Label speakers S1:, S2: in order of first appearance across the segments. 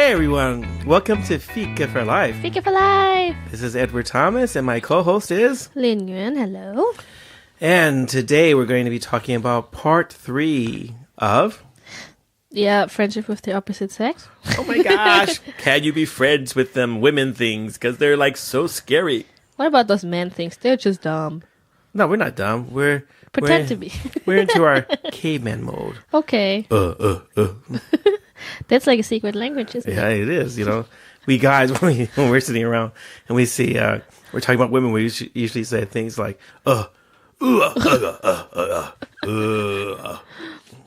S1: Hey everyone, welcome to Fika for Life.
S2: Fika for Life.
S1: This is Edward Thomas and my co-host is
S2: Linh and hello.
S1: And today we're going to be talking about part 3 of...
S2: Yeah, friendship with the opposite sex.
S1: Oh my gosh, can you be friends with them women things? Because they're like so scary.
S2: What about those men things? They're just dumb.
S1: No, we're not dumb.
S2: Pretend to be.
S1: We're into our caveman mode.
S2: Okay. That's like a secret language, isn't it?
S1: Yeah, it is. You know, we guys, when we're sitting around and we see, we're talking about women, we usually say things like,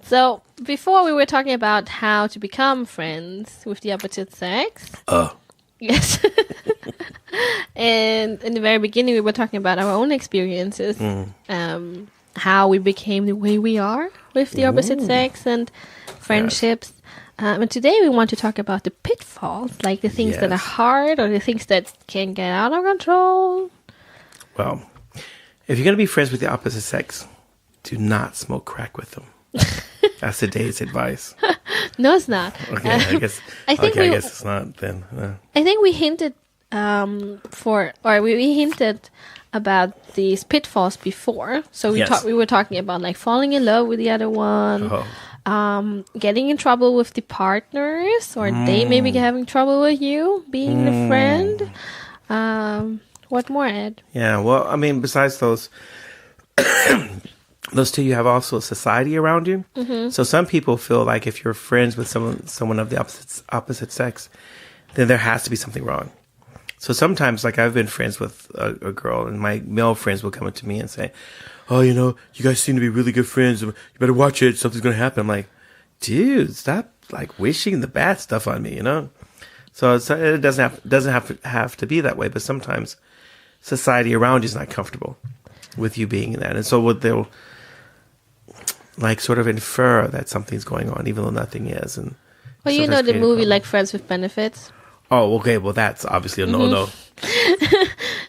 S2: So, before we were talking about how to become friends with the opposite sex. Yes. And in the very beginning, we were talking about our own experiences. How we became the way we are with the opposite sex and friendships. And today we want to talk about the pitfalls, like the things that are hard or the things that can get out of control.
S1: Well, if you're going to be friends with the opposite sex, do not smoke crack with them. That's today's advice.
S2: No, it's not.
S1: Okay, I guess it's not then.
S2: I think we hinted we hinted about these pitfalls before. So we were talking about like falling in love with the other one. Getting in trouble with the partners, or they maybe having trouble with you, being a friend. What more, Ed?
S1: Yeah, well, I mean, besides those two, you have also society around you. So some people feel like if you're friends with someone of the opposite sex, then there has to be something wrong. So sometimes, like, I've been friends with a girl, and my male friends will come up to me and say, "Oh, you know, you guys seem to be really good friends. You better watch it. Something's going to happen." I'm like, dude, stop, like, wishing the bad stuff on me, you know? So it doesn't have to be that way, but sometimes society around you is not comfortable with you being in that. And so they'll, like, sort of infer that something's going on, even though nothing is. And
S2: well, you know the movie, like, Friends with Benefits?
S1: Oh, okay. Well, that's obviously a no-no.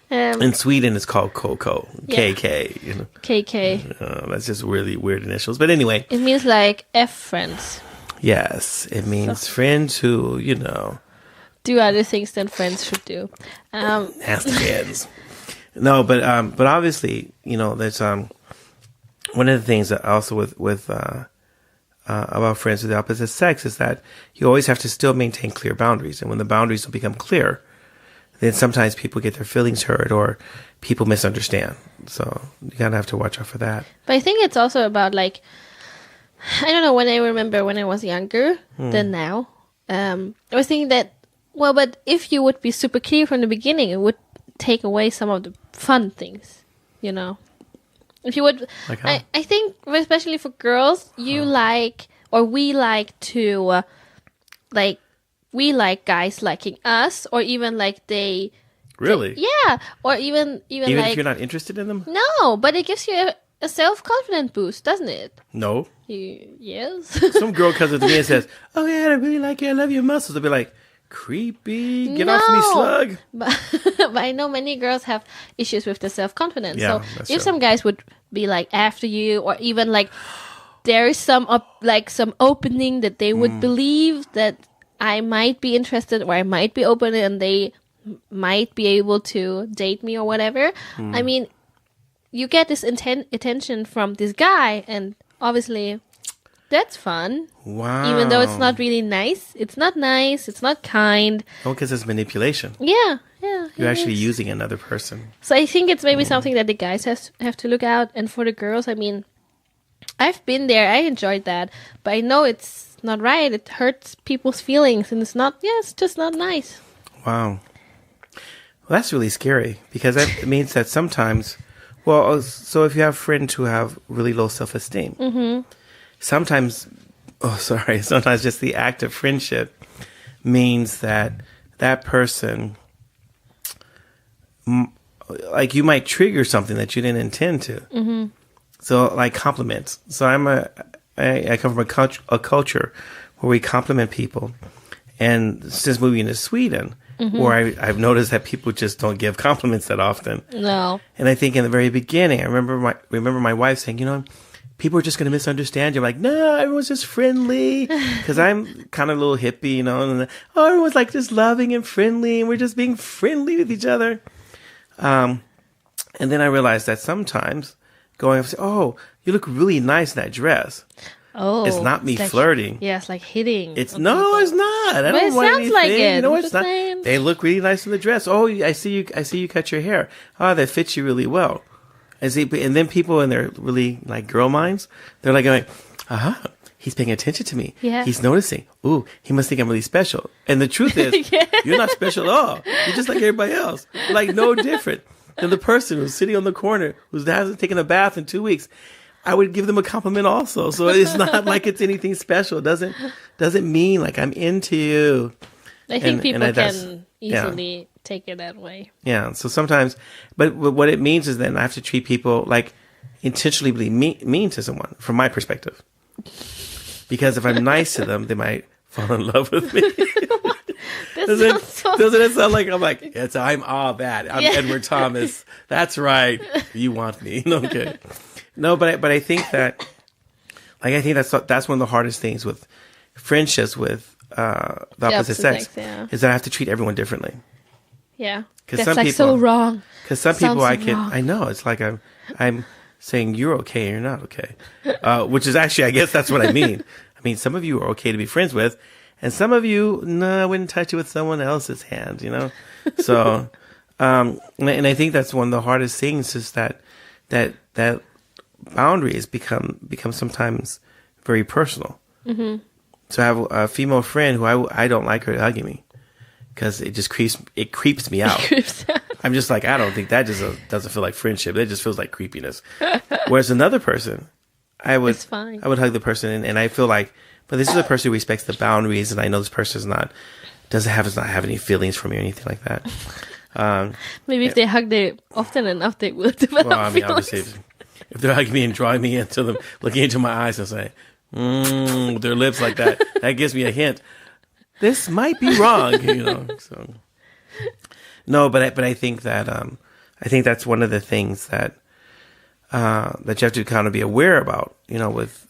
S1: In Sweden, it's called Coco.
S2: Yeah.
S1: KK. You know?
S2: KK.
S1: That's just really weird initials. But anyway.
S2: It means like F friends.
S1: Yes. It means friends who, you know.
S2: Do other things than friends should do.
S1: Nasty kids. No, but obviously, you know, there's one of the things that also with about friends with the opposite sex is that you always have to still maintain clear boundaries. And when the boundaries don't become clear, then sometimes people get their feelings hurt or people misunderstand. So you kind of have to watch out for that.
S2: But I think it's also about, like, I don't know, when I remember when I was younger than now, I was thinking that, well, but if you would be super clear from the beginning, it would take away some of the fun things, you know? If you would, like I think, especially for girls, we like to, we like guys liking us, or even like they...
S1: Really?
S2: Yeah, or even like...
S1: Even if you're not interested in them?
S2: No, but it gives you a self-confidence boost, doesn't it?
S1: No.
S2: Yes.
S1: Some girl comes up to me and says, "Oh yeah, I really like you, I love your muscles." I'll be like, creepy, get off me, slug.
S2: But I know many girls have issues with the self-confidence.
S1: Yeah,
S2: so if some guys would be like after you, or even like there is some opening that they would believe that I might be interested or I might be open and they might be able to date me or whatever. I mean, you get this attention from this guy, and obviously that's fun.
S1: Wow.
S2: Even though it's not really nice. It's not nice. It's not kind.
S1: Oh, because it's manipulation.
S2: Yeah.
S1: You're actually using another person.
S2: So I think it's maybe something that the guys have to look out. And for the girls, I mean, I've been there. I enjoyed that. But I know it's not right. It hurts people's feelings. And it's just not nice.
S1: Wow. Well, that's really scary. Because that means that sometimes, well, so if you have friends who have really low self-esteem, sometimes just the act of friendship means that person, like, you might trigger something that you didn't intend to. So, like, compliments. So I come from a culture where we compliment people, and since moving to Sweden, where I've noticed that people just don't give compliments that often.
S2: No.
S1: And I think in the very beginning, I remember my wife saying, you know, people are just going to misunderstand you. I'm like, no, everyone's just friendly. Because I'm kind of a little hippie, you know. And everyone's like just loving and friendly. And we're just being friendly with each other. And then I realized that sometimes going up and say, oh, you look really nice in that dress.
S2: Oh.
S1: It's not me flirting.
S2: Yeah, it's like hitting.
S1: It's not. I don't want anything.
S2: Like it.
S1: You know, it's not. They look really nice in the dress. Oh, I see you cut your hair. Oh, that fits you really well. And then people in their really like girl minds, they're like going, he's paying attention to me.
S2: Yeah.
S1: He's noticing. Ooh, he must think I'm really special. And the truth is, you're not special at all. You're just like everybody else. You're like no different than the person who's sitting on the corner who hasn't taken a bath in 2 weeks. I would give them a compliment also. So it's not like it's anything special. It doesn't mean like I'm into you.
S2: I think people can easily take it that way.
S1: Yeah. So sometimes, but what it means is then I have to treat people like intentionally mean to someone from my perspective. Because if I'm nice to them, they might fall in love with me. Doesn't it sound like I'm like, I'm all that. I'm Edward Thomas. That's right. You want me. Okay. No, but I think that, like, that's one of the hardest things with friendships with the opposite sex is that I have to treat everyone differently.
S2: Yeah,
S1: that's
S2: some like people, so wrong.
S1: Because some people I know it's like I'm saying you're okay and you're not okay, which is actually I guess that's what I mean. I mean, some of you are okay to be friends with, and some of you, no, I wouldn't touch it with someone else's hand, you know. So, and I think that's one of the hardest things is that boundaries become sometimes very personal. Mm-hmm. So I have a female friend who I don't like her hugging me because it just creeps me out. I'm just like, I don't think that just doesn't feel like friendship. That just feels like creepiness. Whereas another person, I would hug the person and I feel like, but this is a person who respects the boundaries and I know this person does not have any feelings for me or anything like that.
S2: Maybe if they hug often enough, they will develop feelings.
S1: Obviously, if they're hugging me and drawing me into them, looking into my eyes and saying, with their lips like that, that gives me a hint. This might be wrong, you know. So, no, but I think that I think that's one of the things that you have to kind of be aware about, you know, with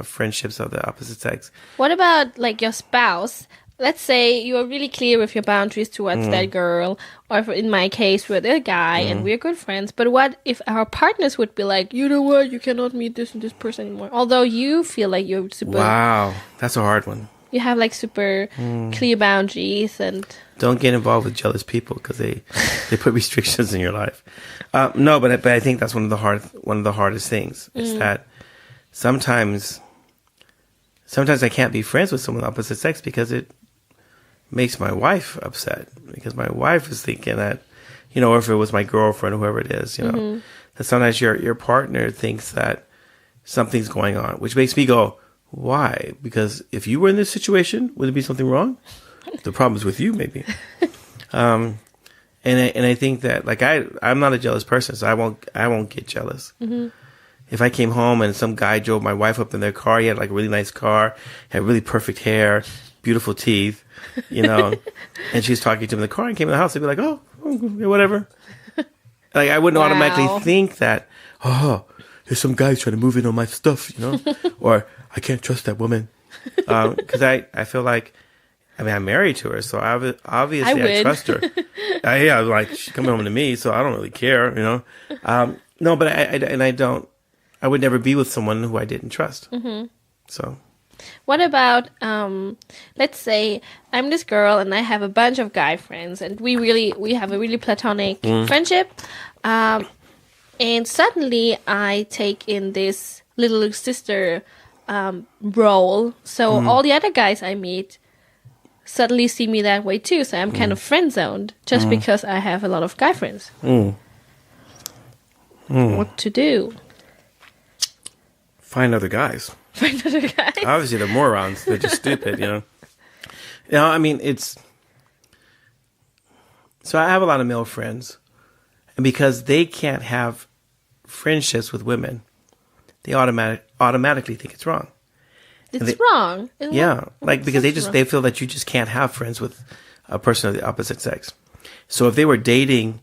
S1: friendships of the opposite sex.
S2: What about like your spouse? Let's say you are really clear with your boundaries towards that girl, or in my case, with a guy, and we're good friends. But what if our partners would be like, you know what, you cannot meet this and this person anymore? Although you feel like you're super... Wow,
S1: that's a hard one.
S2: You have like super clear boundaries and...
S1: Don't get involved with jealous people because they put restrictions in your life. No, but I think that's one of the hardest things is that sometimes I can't be friends with someone of the opposite sex because it makes my wife upset because my wife is thinking that, you know, or if it was my girlfriend or whoever it is, you know, that sometimes your partner thinks that something's going on, which makes me go, why? Because if you were in this situation, would there be something wrong? The problem is with you, maybe. And I think that like I'm not a jealous person, so I won't get jealous. Mm-hmm. If I came home and some guy drove my wife up in their car, he had like a really nice car, had really perfect hair, beautiful teeth, you know, and she was talking to him in the car and came in the house, I'd be like, oh, whatever. Like I wouldn't automatically think that, oh, there's some guy trying to move in on my stuff, you know, or I can't trust that woman. Because I feel like, I mean, I'm married to her, so obviously I trust her. Yeah, like she's coming home to me, so I don't really care, you know. No, but I would never be with someone who I didn't trust. Mm-hmm. So,
S2: what about let's say I'm this girl and I have a bunch of guy friends, and we have a really platonic friendship, and suddenly I take in this little sister role. So all the other guys I meet suddenly see me that way too. So I'm kind of friend zoned just because I have a lot of guy friends. What to do?
S1: Find other guys.
S2: Find other guys.
S1: Obviously, they're morons. They're just stupid, you know. You know, I mean, so I have a lot of male friends, and because they can't have friendships with women, they automatically think it's wrong.
S2: It's wrong.
S1: Like because they feel that you just can't have friends with a person of the opposite sex. So if they were dating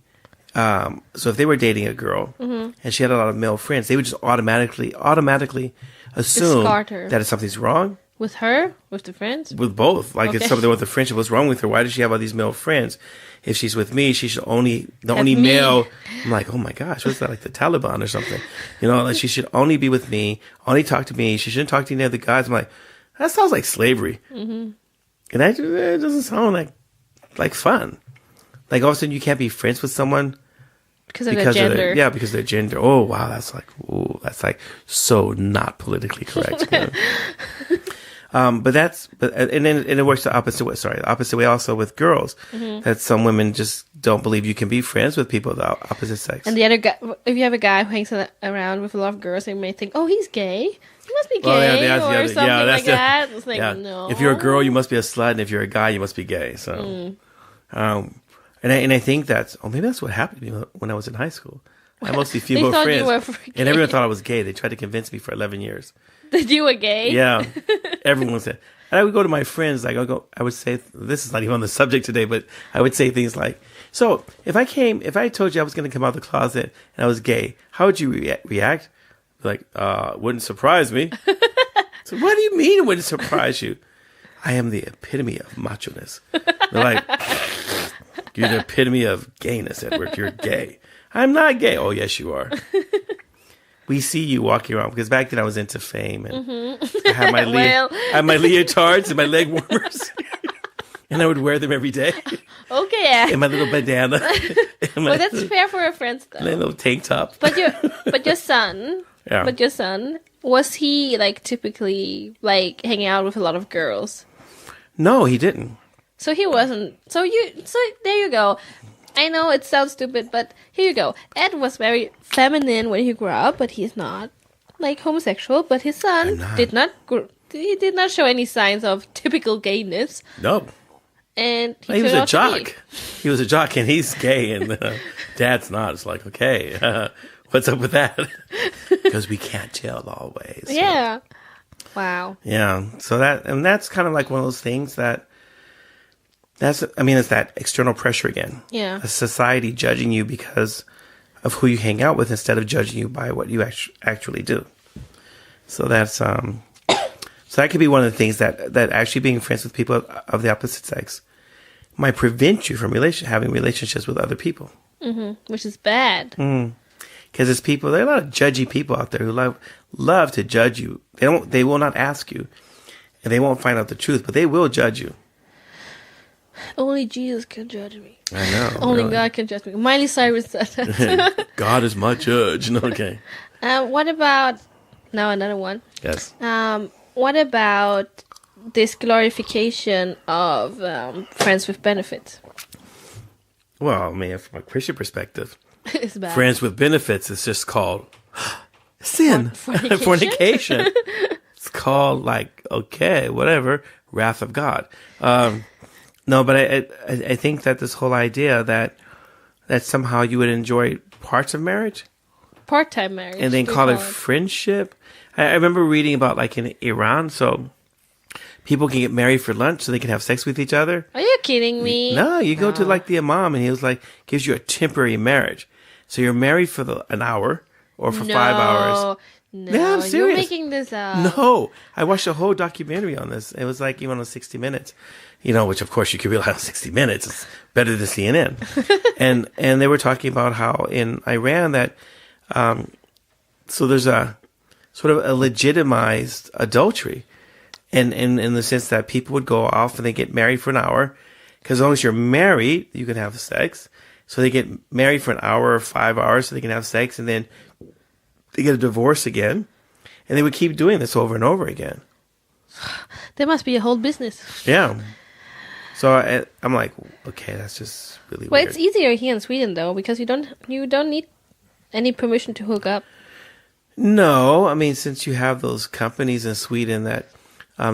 S1: So if they were dating a girl and she had a lot of male friends, they would just automatically assume that if something's wrong.
S2: With her? With the friends?
S1: With both. Like, it's something with the friendship. What's wrong with her? Why does she have all these male friends? If she's with me, she should only male. I'm like, oh my gosh, what's that, like the Taliban or something? You know, like she should only be with me, only talk to me. She shouldn't talk to any other guys. I'm like, that sounds like slavery. Mm-hmm. And that it doesn't sound like fun. Like, all of a sudden you can't be friends with someone
S2: because of their gender.
S1: Because of their gender. Oh, wow, that's like so not politically correct. You know? And it works the opposite way. Sorry, the opposite way also with girls. Mm-hmm. That some women just don't believe you can be friends with people of the opposite sex.
S2: And the other guy, if you have a guy who hangs around with a lot of girls, they may think, oh, he's gay. He must be gay or something like that. It's like, no.
S1: If you're a girl, you must be a slut, and if you're a guy, you must be gay. So, and I think maybe that's what happened to me when I was in high school. I had mostly female friends, and everyone thought I was gay. They tried to convince me for 11 years.
S2: That you were gay?
S1: Yeah. Everyone said. And I would go to my friends, like, I would say, this is not even on the subject today, but I would say things like, so if I told you I was going to come out of the closet and I was gay, how would you react? Like, it wouldn't surprise me. So what do you mean it wouldn't surprise you? I am the epitome of macho-ness. They're like, you're the epitome of gayness, Edward. You're gay. I'm not gay. Oh, yes, you are. We see you walking around, because back then I was into fame, and I had my leotards and my leg warmers, and I would wear them every day.
S2: Okay, yeah.
S1: And my little bandana.
S2: Well, that's fair for a friend, though.
S1: My little tank top.
S2: But your son, was he like typically like hanging out with a lot of girls?
S1: No, he didn't.
S2: So he wasn't. So there you go. I know it sounds stupid, but here you go. Ed was very feminine when he grew up, but he's not like homosexual. But his son did not show any signs of typical gayness.
S1: No.
S2: And
S1: he was a jock. He was a jock, and he's gay, and Dad's not. It's like, okay, what's up with that? Because we can't tell always. So.
S2: Yeah. Wow.
S1: Yeah. So that's kind of like one of those things it's that external pressure again.
S2: Yeah.
S1: A society judging you because of who you hang out with instead of judging you by what you actually do. So that's so that could be one of the things that actually being friends with people of the opposite sex might prevent you from having relationships with other people.
S2: Mm-hmm. Which is bad.
S1: Because there are a lot of judgy people out there who love to judge you. They will not ask you, and they won't find out the truth, but they will judge you.
S2: Only Jesus can judge me.
S1: I know.
S2: Only really. God can judge me. Miley Cyrus said that.
S1: God is my judge. Okay.
S2: What about now another one?
S1: Yes.
S2: What about this glorification of friends with benefits?
S1: Well, I mean, from a Christian perspective,
S2: it's bad.
S1: Friends with benefits is just called sin, fornication. It's called whatever, wrath of God. No, but I think that this whole idea that somehow you would enjoy parts of marriage,
S2: part-time marriage,
S1: and then call it friendship. I remember reading about in Iran, so people can get married for lunch so they can have sex with each other.
S2: Are you kidding me?
S1: No, you go to the imam, and he was gives you a temporary marriage. So you're married for an hour or for 5 hours.
S2: No,
S1: yeah, I'm serious.
S2: You're making this up.
S1: No, I watched a whole documentary on this. It was even on 60 Minutes, which of course you could realize 60 Minutes is better than CNN. and they were talking about how in Iran that, so there's a sort of a legitimized adultery, and in the sense that people would go off and they get married for an hour, because as long as you're married, you can have sex. So they get married for an hour or 5 hours so they can have sex, and then they get a divorce again, and they would keep doing this over and over again.
S2: There must be a whole business.
S1: Yeah. So I'm like, okay, that's just really weird.
S2: Well, it's easier here in Sweden though, because you don't need any permission to hook up.
S1: No, I mean, since you have those companies in Sweden that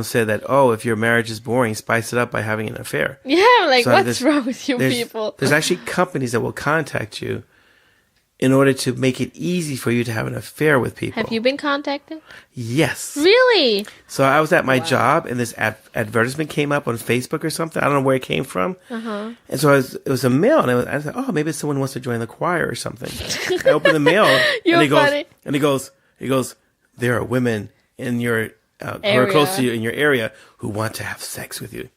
S1: said that, if your marriage is boring, spice it up by having an affair.
S2: Yeah, what's wrong with you people?
S1: There's actually companies that will contact you in order to make it easy for you to have an affair with people.
S2: Have you been contacted?
S1: Yes.
S2: Really?
S1: So I was at my job, and this advertisement came up on Facebook or something. I don't know where it came from. And so it was a mail, and I was like, oh, maybe someone wants to join the choir or something. I opened the mail,
S2: You're
S1: and he goes, there are women in your who are close to you in your area who want to have sex with you.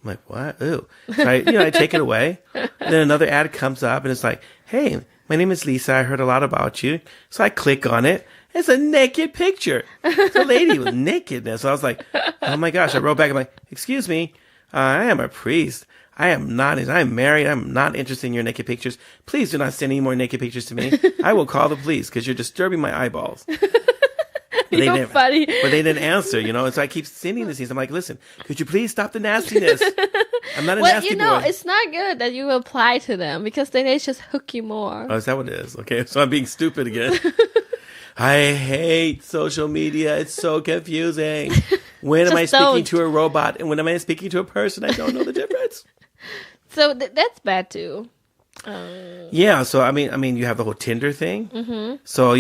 S1: I'm like, what? Ooh. So I take it away. And then another ad comes up, and it's like, hey, my name is Lisa. I heard a lot about you. So I click on it. It's a naked picture. It's a lady with nakedness. So I was like, oh my gosh. I wrote back. I'm like, excuse me. I am a priest. I'm married. I'm not interested in your naked pictures. Please do not send any more naked pictures to me. I will call the police because you're disturbing my eyeballs.
S2: You're funny.
S1: But they didn't answer, And so I keep sending these things. I'm like, listen, could you please stop the nastiness? I'm not a nasty boy.
S2: It's not good that you apply to them because then they just hook you more.
S1: Oh, is that what it is? Okay, so I'm being stupid again. I hate social media. It's so confusing. When am I speaking to a robot and when am I speaking to a person? I don't know the difference.
S2: So that's bad too.
S1: Yeah. So I mean, you have the whole Tinder thing. Mm-hmm. So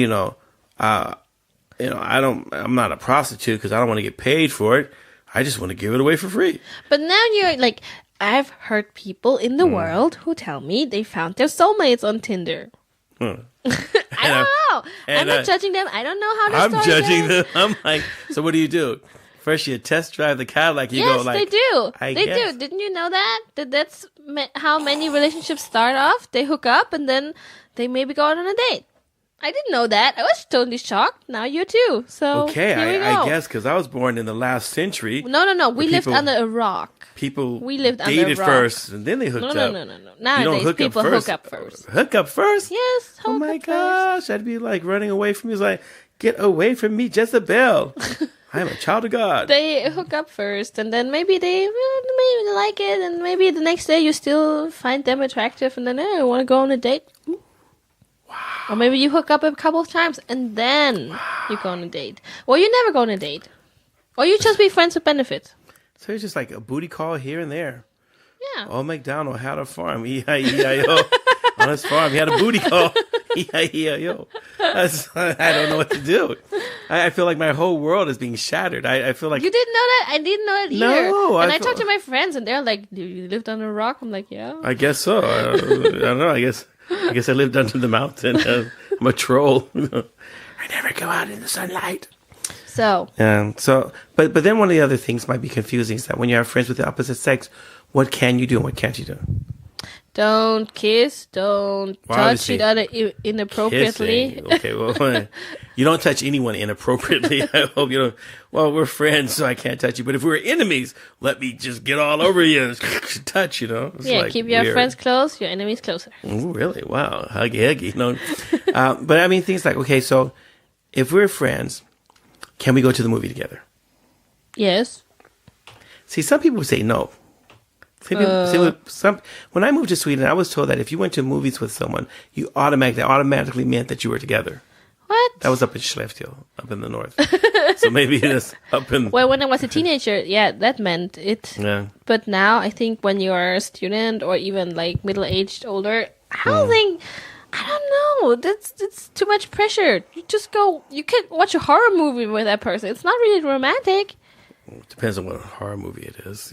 S1: I'm not a prostitute because I don't want to get paid for it. I just want to give it away for free.
S2: But now you're like, I've heard people in the world who tell me they found their soulmates on Tinder. I don't know. I'm not judging them. I don't know how to
S1: I'm judging them. I'm like, so what do? First you test drive the Cadillac. You go like,
S2: they do.
S1: They
S2: do. Didn't you know that? That's how many relationships start off. They hook up and then they maybe go out on a date. I didn't know that. I was totally shocked. Now you too. So
S1: okay,
S2: here we go.
S1: I guess because I was born in the last century.
S2: No. We lived under a rock.
S1: We lived dated first, and then they hooked up.
S2: No. Nowadays, people hook up first.
S1: Hook up first?
S2: Yes.
S1: Oh my gosh, I'd be like running away from you. It's like, get away from me, Jezebel. I am a child of God.
S2: They hook up first, and then maybe they like it, and maybe the next day you still find them attractive, and then I want to go on a date. Wow. Or maybe you hook up a couple of times and then you go on a date. Or you never go on a date. Or you just be friends with benefits.
S1: So it's just like a booty call here and there.
S2: Yeah.
S1: Old MacDonald had a farm. E-I-E-I-O. On his farm, he had a booty call. E-I-E-I-O. I don't know what to do. I feel like my whole world is being shattered. I feel like...
S2: You didn't know that? I didn't know it either.
S1: No.
S2: And I talked to my friends and they're like, do you lived under a rock? I'm like, yeah.
S1: I guess so. I don't know. I guess I lived under the mountain. I'm a troll. I never go out in the sunlight.
S2: So.
S1: But then one of the other things might be confusing is that when you have friends with the opposite sex, what can you do and what can't you do?
S2: Don't kiss. Don't touch each other inappropriately.
S1: Kissing. Okay, well, you don't touch anyone inappropriately. I hope you don't. Well, we're friends, so I can't touch you. But if we're enemies, let me just get all over you and touch, It's like
S2: keep your friends close, your enemies closer.
S1: Ooh, really? Wow. Huggy. But I mean, things like, okay, so if we're friends, can we go to the movie together?
S2: Yes.
S1: See, some people say no. When I moved to Sweden, I was told that if you went to movies with someone, that automatically meant that you were together.
S2: What?
S1: That was up in Skellefteå, up in the north. So maybe it's up in...
S2: Well, when I was a teenager, that meant it.
S1: Yeah.
S2: But now, I think when you're a student or even like middle-aged, older, I don't know. That's too much pressure. You just go... You can watch a horror movie with that person. It's not really romantic.
S1: It depends on what horror movie it is.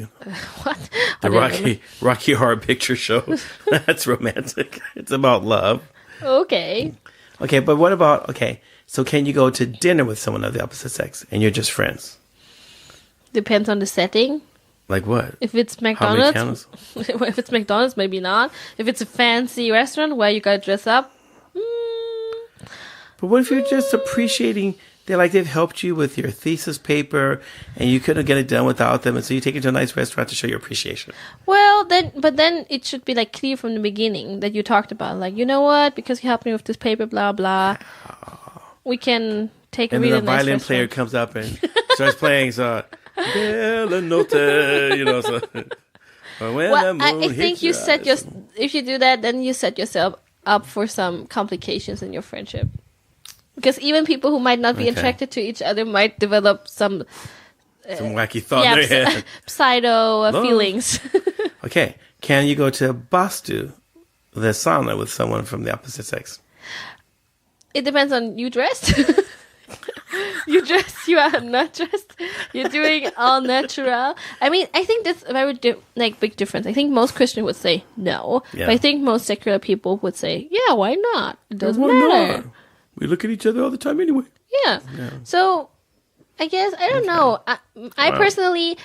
S2: What?
S1: The Rocky Horror Picture Show. That's romantic. It's about love.
S2: Okay.
S1: Okay, but what about... Okay, so can you go to dinner with someone of the opposite sex and you're just friends?
S2: Depends on the setting.
S1: Like what?
S2: If it's McDonald's... If it's McDonald's, maybe not. If it's a fancy restaurant where you gotta dress up...
S1: But what if you're just appreciating... They've helped you with your thesis paper, and you couldn't get it done without them, and so you take it to a nice restaurant to show your appreciation.
S2: Well, then it should be like clear from the beginning that you talked about, like, you know what, because you helped me with this paper, blah blah. We can take a really nice restaurant. And then the violin
S1: player comes up and starts playing, so Bella Notte, So.
S2: Well, I think you if you do that, then you set yourself up for some complications in your friendship. Because even people who might not be attracted to each other might develop some
S1: wacky thought in their head.
S2: Pseudo feelings.
S1: Okay. Can you go to Bastu, the sauna, with someone from the opposite sex?
S2: It depends on you dressed. You dress, you are not dressed. You're doing all natural. I mean, I think that's a very big difference. I think most Christians would say no,
S1: Yeah.
S2: but I think most secular people would say, yeah, why not? It doesn't
S1: Why
S2: matter.
S1: not? We look at each other all the time anyway.
S2: Yeah. So, I guess I don't know. I personally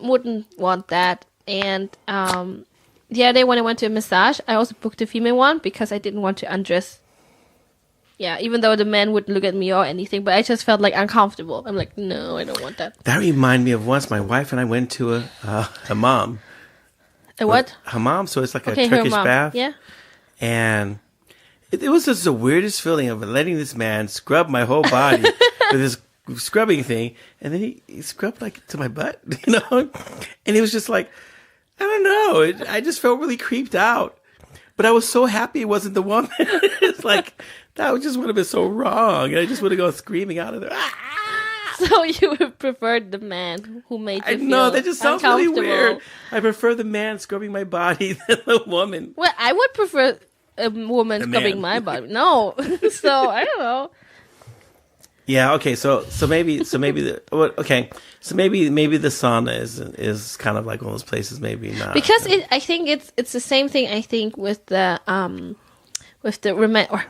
S2: wouldn't want that. And the other day when I went to a massage, I also booked a female one because I didn't want to undress. Yeah, even though the man wouldn't look at me or anything, but I just felt like uncomfortable. I'm like, no, I don't want that.
S1: That reminded me of once my wife and I went to a hammam.
S2: A what?
S1: Hammam, so it's like a
S2: Okay,
S1: Turkish
S2: hammam.
S1: bath.
S2: Yeah.
S1: And it was just the weirdest feeling of letting this man scrub my whole body with this scrubbing thing. And then he scrubbed like to my butt, you know? And it was just like, I don't know. I just felt really creeped out. But I was so happy it wasn't the woman. It's like, that just would have been so wrong. And I just would have gone screaming out of there. Ah!
S2: So you would prefer the man who made you feel
S1: No, that just sounds really
S2: uncomfortable.
S1: weird. I prefer the man scrubbing my body than the woman.
S2: Well, I would prefer a woman scrubbing my body. No. So, I don't know.
S1: Yeah, okay. So maybe the sauna is kind of like one of those places maybe not.
S2: Because I think it's the same thing I think with the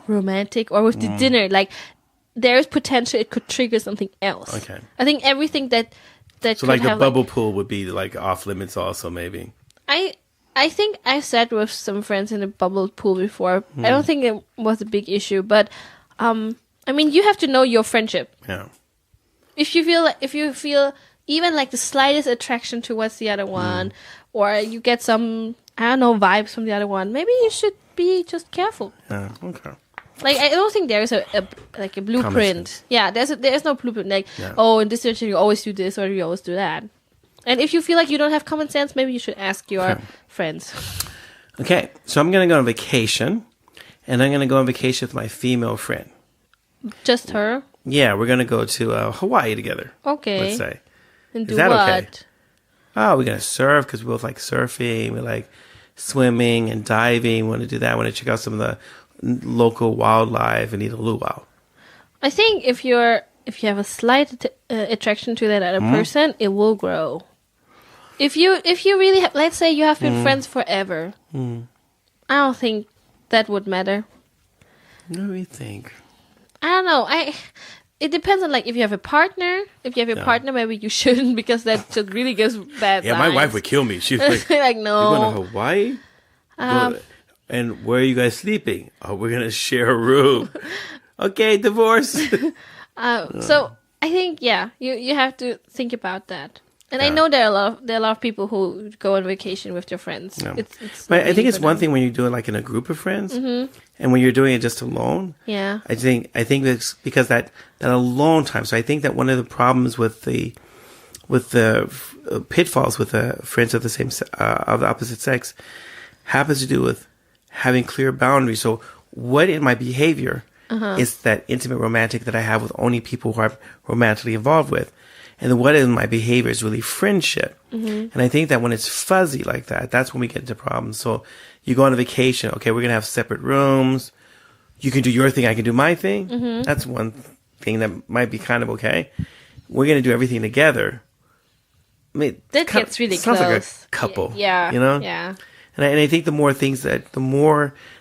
S2: romantic or with the dinner, like there's potential it could trigger something else.
S1: Okay.
S2: I think everything that
S1: so
S2: could
S1: like the
S2: have,
S1: bubble pool would be like off limits also maybe.
S2: I think I sat with some friends in a bubble pool before. I don't think it was a big issue, but I mean you have to know your friendship.
S1: Yeah.
S2: If you feel even like the slightest attraction towards the other one, or you get some, I don't know, vibes from the other one, maybe you should be just careful.
S1: Yeah. Okay.
S2: Like, I don't think there's a blueprint. Yeah, there's no blueprint. Like, oh, in this situation you always do this or you always do that. And if you feel like you don't have common sense, maybe you should ask your friends.
S1: Okay, so I'm going to go on vacation, and I'm going to go on vacation with my female friend.
S2: Just her?
S1: Yeah, we're going to go to Hawaii together.
S2: Okay.
S1: Let's say.
S2: And do
S1: Is that
S2: what?
S1: okay? Oh, we're going to surf because we both like surfing. We like swimming and diving. We want to do that. We want to check out some of the local wildlife and eat a luau.
S2: I think if you have a slight attraction to that other person, it will grow. If you really have, let's say you have been friends forever, I don't think that would matter.
S1: What do you think?
S2: I don't know. It depends on like if you have a partner. If you have a partner, maybe you shouldn't because that just really gives bad.
S1: Yeah, my wife would kill me. She's like,
S2: like no.
S1: "You're going to Hawaii? And where are you guys sleeping? Oh, we're gonna share a room. Okay, divorce."
S2: So I think you have to think about that. And I know there are a lot of people who go on vacation with their friends.
S1: Yeah.
S2: It's
S1: But I think
S2: easy
S1: it's
S2: for
S1: one
S2: them.
S1: thing when you do it like in a group of friends, and when you're doing it just alone.
S2: Yeah.
S1: I think it's because that alone time. So I think that one of the problems with the pitfalls with the friends of the same of the opposite sex happens to do with having clear boundaries. So what in my behavior is that intimate romantic that I have with only people who I'm romantically involved with? And what in my behavior is really friendship. And I think that when it's fuzzy like that, that's when we get into problems. So you go on a vacation. Okay, we're going to have separate rooms. You can do your thing. I can do my thing. That's one thing that might be kind of okay. We're going to do everything together. I mean,
S2: That gets really
S1: sounds
S2: close.
S1: like a couple.
S2: Yeah.
S1: You know?
S2: Yeah.
S1: And I think the more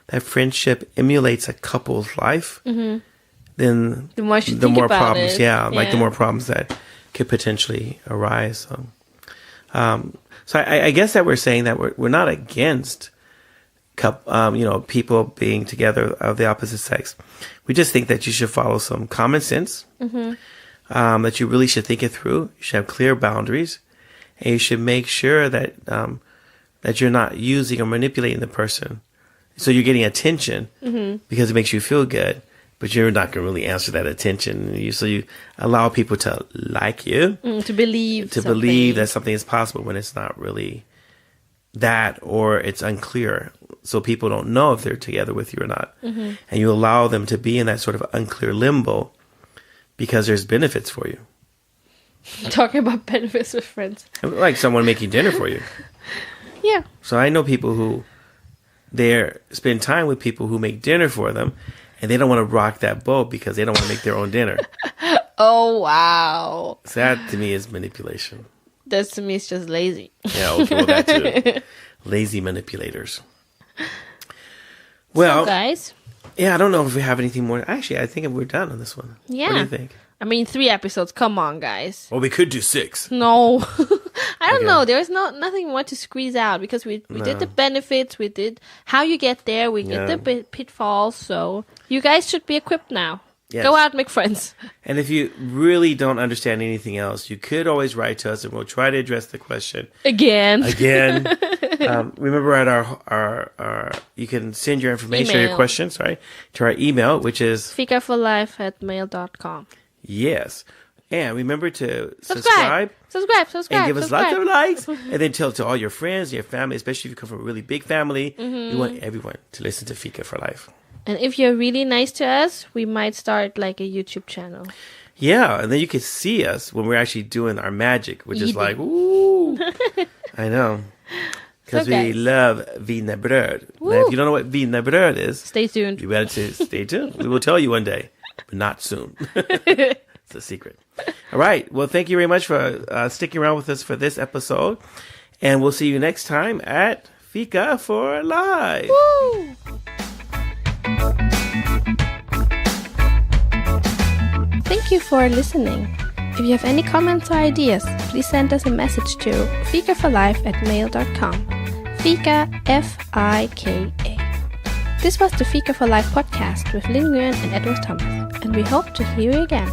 S1: that friendship emulates a couple's life, then
S2: The more you
S1: the
S2: think
S1: more
S2: about
S1: problems.
S2: it.
S1: Yeah, like the more problems that could potentially arise. So I guess that we're saying that we're not against people being together of the opposite sex. We just think that you should follow some common sense. That you really should think it through. You should have clear boundaries, and you should make sure that that you're not using or manipulating the person. So you're getting attention because it makes you feel good, but you're not going to really answer that attention. So you allow people to like you,
S2: to believe
S1: that something is possible when it's not really that, or it's unclear. So people don't know if they're together with you or not. And you allow them to be in that sort of unclear limbo because there's benefits for you.
S2: Talking about benefits with friends.
S1: Like someone making dinner for you.
S2: Yeah.
S1: So I know people who they spend time with people who make dinner for them, and they don't want to rock that boat because they don't want to make their own dinner.
S2: Oh, wow.
S1: So that to me is manipulation.
S2: That to me is just lazy.
S1: Yeah, okay, well, that too. Lazy manipulators. Well,
S2: so guys.
S1: Yeah, I don't know if we have anything more. Actually, I think we're done on this one.
S2: Yeah.
S1: What do you think?
S2: I mean, 3 episodes. Come on, guys.
S1: Well, we could do 6.
S2: No. I don't know. There's nothing more to squeeze out because we did the benefits. We did how you get there. We did the pitfalls. So you guys should be equipped now. Yes. Go out, make friends.
S1: And if you really don't understand anything else, you could always write to us and we'll try to address the question.
S2: Again.
S1: Remember at our you can send your information or your questions, right, to our email, which is
S2: fikaforlife@mail.com.
S1: Yes. And remember to subscribe. And give us lots of likes. And then tell to all your friends, your family, especially if you come from a really big family. We want everyone to listen to Fika for Life.
S2: And if you're really nice to us, we might start like a YouTube channel.
S1: Yeah, and then you can see us when we're actually doing our magic, which is like, ooh. I know. Because we love wienerbröd. Now, if you don't know what wienerbröd is,
S2: stay tuned.
S1: You better stay tuned. We will tell you one day, but not soon. It's a secret. All right. Well, thank you very much for sticking around with us for this episode. And we'll see you next time at Fika for Life.
S2: Woo! Thank you for listening. If you have any comments or ideas, please send us a message to fikaforlife@mail.com. Fika, F-I-K-A. This was the Fika for Life podcast with Linh and Edward Thomas, and we hope to hear you again.